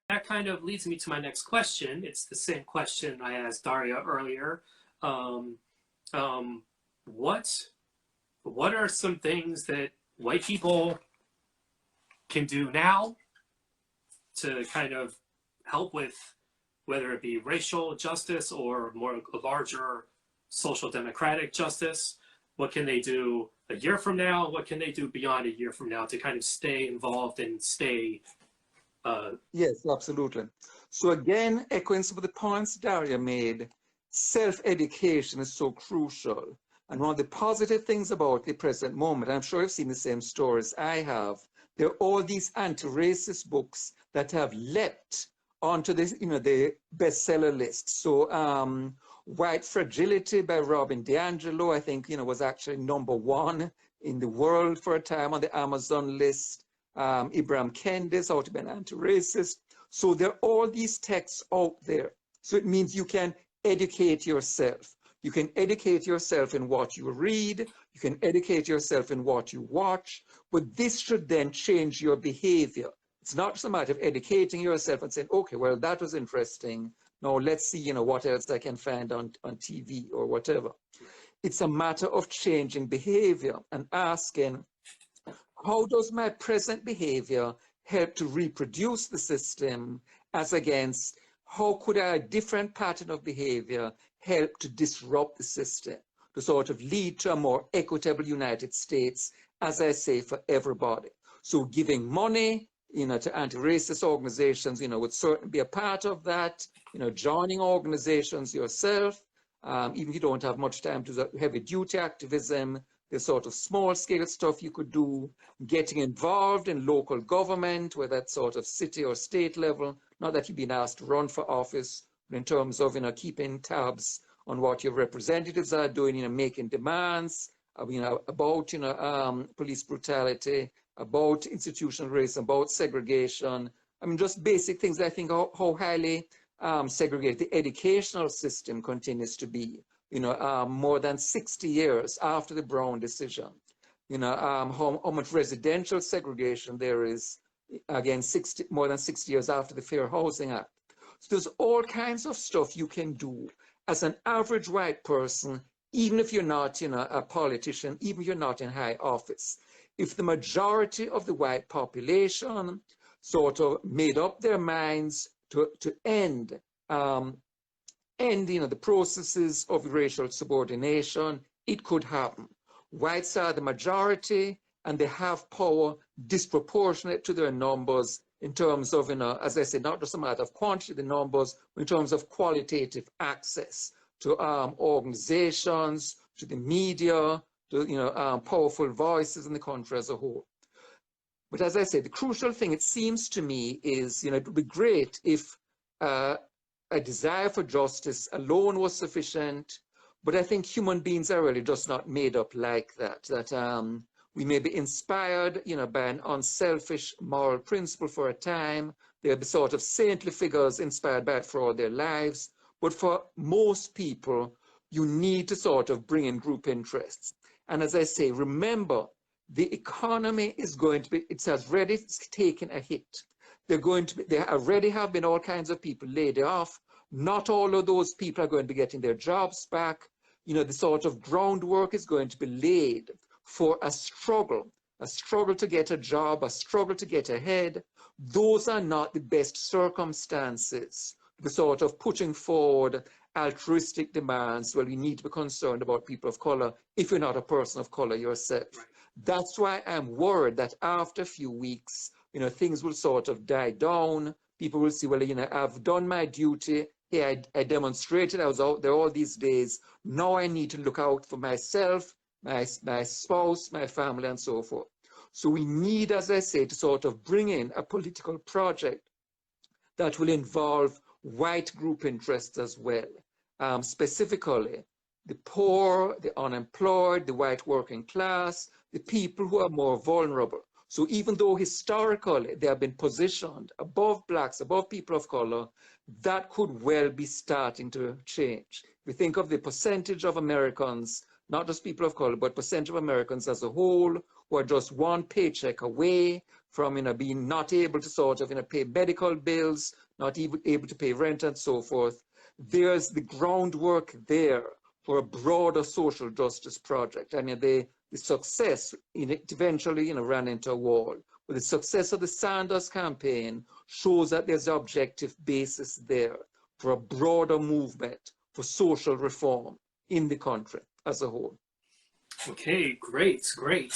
that kind of leads me to my next question. It's the same question I asked Daria earlier. Um, um, what what are some things that white people can do now to kind of help with whether it be racial justice or more a larger social democratic justice? What can they do a year from now? What can they do beyond a year from now to kind of stay involved and stay Yes, absolutely. So again, echoing some of the points Daria made, self-education is so crucial. And one of the positive things about the present moment, I'm sure you've seen the same stories I have, there are all these anti-racist books that have leapt onto this, the bestseller list. So White Fragility by Robin DiAngelo, I think, was actually #1 in the world for a time on the Amazon list. Ibram Kendi's How to Be an Anti-Racist. So there are all these texts out there. So it means you can educate yourself. You can educate yourself in what you read. You can educate yourself in what you watch. But this should then change your behavior. It's not just a matter of educating yourself and saying, okay, well, that was interesting. Now let's see, what else I can find on TV or whatever. It's a matter of changing behavior and asking, how does my present behavior help to reproduce the system, as against how could a different pattern of behavior help to disrupt the system, to sort of lead to a more equitable United States, as I say, for everybody. So giving money, to anti-racist organizations, would certainly be a part of that, joining organizations yourself, even if you don't have much time to do heavy duty activism, the sort of small scale stuff you could do, getting involved in local government, whether that's sort of city or state level, not that you've been asked to run for office, but in terms of, keeping tabs on what your representatives are doing, making demands, about, police brutality, about institutional racism, about segregation. I mean, just basic things that I think how highly segregated the educational system continues to be. More than 60 years after the Brown decision, how much residential segregation there is, again, more than 60 years after the Fair Housing Act. So there's all kinds of stuff you can do as an average white person, even if you're not, a politician, even if you're not in high office. If the majority of the white population sort of made up their minds to end the processes of racial subordination, it could happen. Whites are the majority and they have power disproportionate to their numbers in terms of, as I said, not just a matter of quantity, the numbers, but in terms of qualitative access to organizations, to the media, to powerful voices in the country as a whole. But as I said, the crucial thing, it seems to me, is, it would be great if a desire for justice alone was sufficient, but I think human beings are really just not made up like that, that we may be inspired, by an unselfish moral principle for a time. They'll be sort of saintly figures inspired by it for all their lives. But for most people, you need to sort of bring in group interests. And as I say, remember, the economy is going to be, it has already taken a hit. There already have been all kinds of people laid off. Not all of those people are going to be getting their jobs back. The sort of groundwork is going to be laid for a struggle to get a job, a struggle to get ahead. Those are not the best circumstances. The sort of putting forward altruistic demands, well, you need to be concerned about people of color if you're not a person of color yourself. Right. That's why I'm worried that after a few weeks, things will sort of die down. People will see, well, I've done my duty. Hey, I demonstrated, I was out there all these days. Now I need to look out for myself, my spouse, my family, and so forth. So we need, as I say, to sort of bring in a political project that will involve white group interests as well. Specifically, the poor, the unemployed, the white working class, the people who are more vulnerable. So even though historically they have been positioned above blacks, above people of color, that could well be starting to change. We think of the percentage of Americans, not just people of color, but percentage of Americans as a whole, who are just one paycheck away from, being not able to sort of, pay medical bills, not even able to pay rent and so forth. There's the groundwork there for a broader social justice project. And the success in it eventually, ran into a wall. But the success of the Sanders campaign shows that there's an objective basis there for a broader movement for social reform in the country as a whole. Okay, great, great.